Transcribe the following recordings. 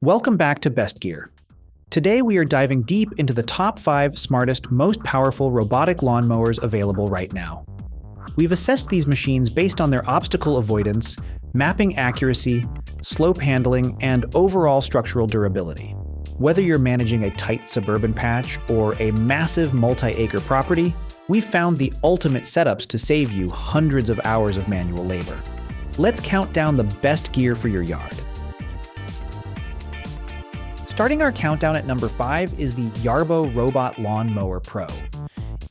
Welcome back to BestGear. Today we are diving deep into the top 5 smartest, most powerful robotic lawnmowers available right now. We've assessed these machines based on their obstacle avoidance, mapping accuracy, slope handling, and overall structural durability. Whether you're managing a tight suburban patch or a massive multi-acre property, we've found the ultimate setups to save you hundreds of hours of manual labor. Let's count down the best gear for your yard. Starting our countdown at number 5 is the Yarbo Robot Lawn Mower Pro.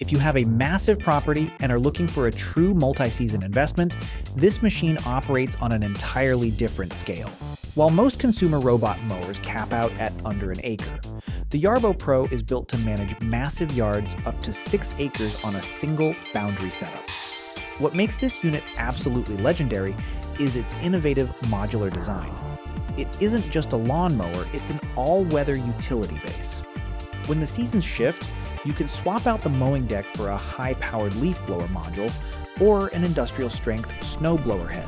If you have a massive property and are looking for a true multi-season investment, this machine operates on an entirely different scale. While most consumer robot mowers cap out at under an acre, the Yarbo Pro is built to manage massive yards up to 6 acres on a single boundary setup. What makes this unit absolutely legendary is its innovative modular design. It isn't just a lawnmower, it's an all-weather utility base. When the seasons shift, you can swap out the mowing deck for a high-powered leaf blower module or an industrial-strength snowblower head.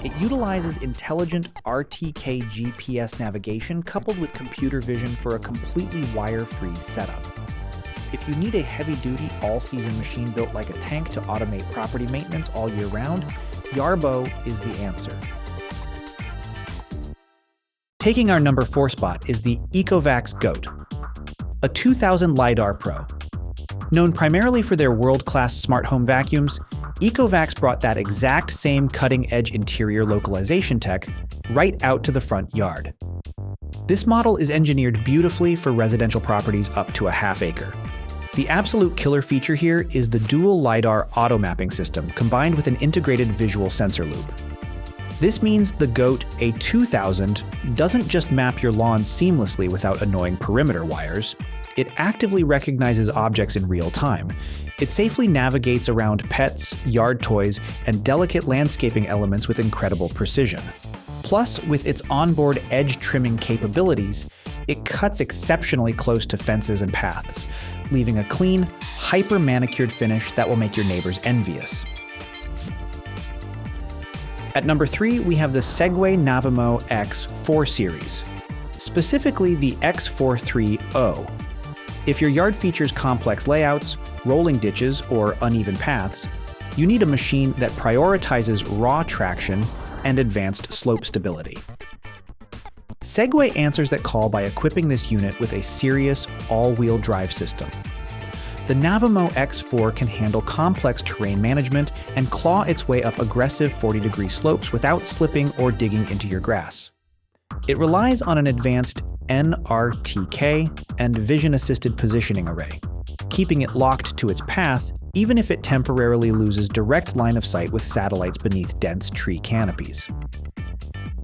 It utilizes intelligent RTK GPS navigation coupled with computer vision for a completely wire-free setup. If you need a heavy-duty, all-season machine built like a tank to automate property maintenance all year round, Yarbo is the answer. Taking our number 4 spot is the Ecovacs GOAT, a 2000 LiDAR Pro. Known primarily for their world-class smart home vacuums, Ecovacs brought that exact same cutting-edge interior localization tech right out to the front yard. This model is engineered beautifully for residential properties up to a half acre. The absolute killer feature here is the dual LiDAR auto mapping system combined with an integrated visual sensor loop. This means the GOAT A2000 doesn't just map your lawn seamlessly without annoying perimeter wires. It actively recognizes objects in real time. It safely navigates around pets, yard toys, and delicate landscaping elements with incredible precision. Plus, with its onboard edge trimming capabilities, it cuts exceptionally close to fences and paths, leaving a clean, hyper-manicured finish that will make your neighbors envious. At number 3, we have the Segway Navimow X4 series, specifically the X430. If your yard features complex layouts, rolling ditches, or uneven paths, you need a machine that prioritizes raw traction and advanced slope stability. Segway answers that call by equipping this unit with a serious all-wheel drive system. The Navimow X4 can handle complex terrain management and claw its way up aggressive 40-degree slopes without slipping or digging into your grass. It relies on an advanced NRTK and vision-assisted positioning array, keeping it locked to its path even if it temporarily loses direct line of sight with satellites beneath dense tree canopies.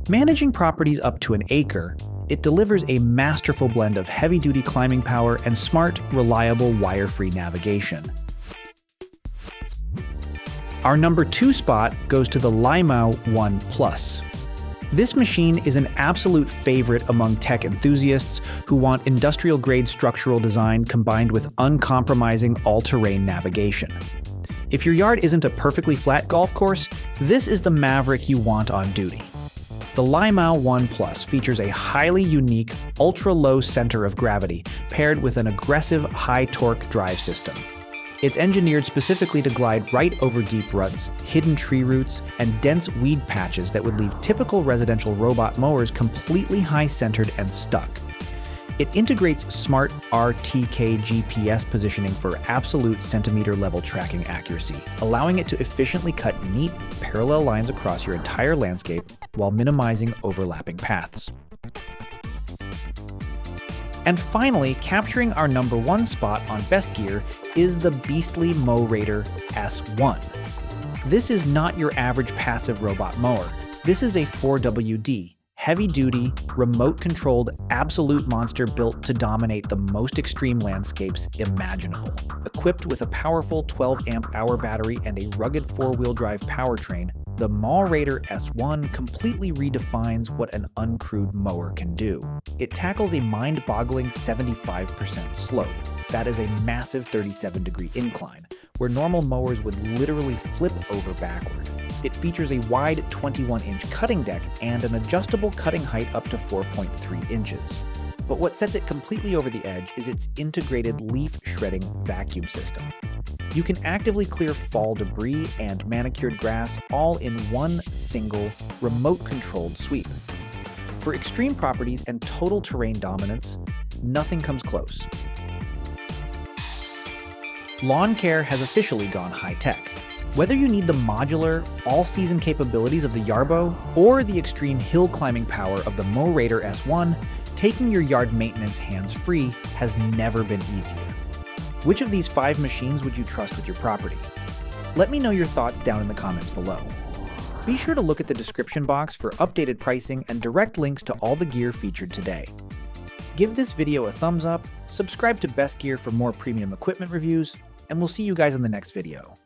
Managing properties up to an acre, it delivers a masterful blend of heavy-duty climbing power and smart, reliable wire-free navigation. Our number 2 spot goes to the Lymow 1 Plus. This machine is an absolute favorite among tech enthusiasts who want industrial-grade structural design combined with uncompromising all-terrain navigation. If your yard isn't a perfectly flat golf course, this is the Maverick you want on duty. The Lymow 1 Plus features a highly unique, ultra-low center of gravity paired with an aggressive high-torque drive system. It's engineered specifically to glide right over deep ruts, hidden tree roots, and dense weed patches that would leave typical residential robot mowers completely high-centered and stuck. It integrates smart RTK GPS positioning for absolute centimeter-level tracking accuracy, allowing it to efficiently cut neat, parallel lines across your entire landscape while minimizing overlapping paths. And finally, capturing our number 1 spot on BestGear is the beastly Mowrator S1. This is not your average passive robot mower. This is a 4WD, heavy-duty, remote-controlled, absolute monster built to dominate the most extreme landscapes imaginable. Equipped with a powerful 12-amp-hour battery and a rugged 4-wheel drive powertrain, the Mowrator S1 completely redefines what an uncrewed mower can do. It tackles a mind-boggling 75% slope. That is a massive 37-degree incline, where normal mowers would literally flip over backward. It features a wide 21-inch cutting deck and an adjustable cutting height up to 4.3 inches. But what sets it completely over the edge is its integrated leaf shredding vacuum system. You can actively clear fall debris and manicured grass all in one single, remote-controlled sweep. For extreme properties and total terrain dominance, nothing comes close. Lawn care has officially gone high-tech. Whether you need the modular, all-season capabilities of the Yarbo or the extreme hill-climbing power of the Mowrator S1, taking your yard maintenance hands-free has never been easier. Which of these 5 machines would you trust with your property? Let me know your thoughts down in the comments below. Be sure to look at the description box for updated pricing and direct links to all the gear featured today. Give this video a thumbs up, subscribe to BestGear for more premium equipment reviews, and we'll see you guys in the next video.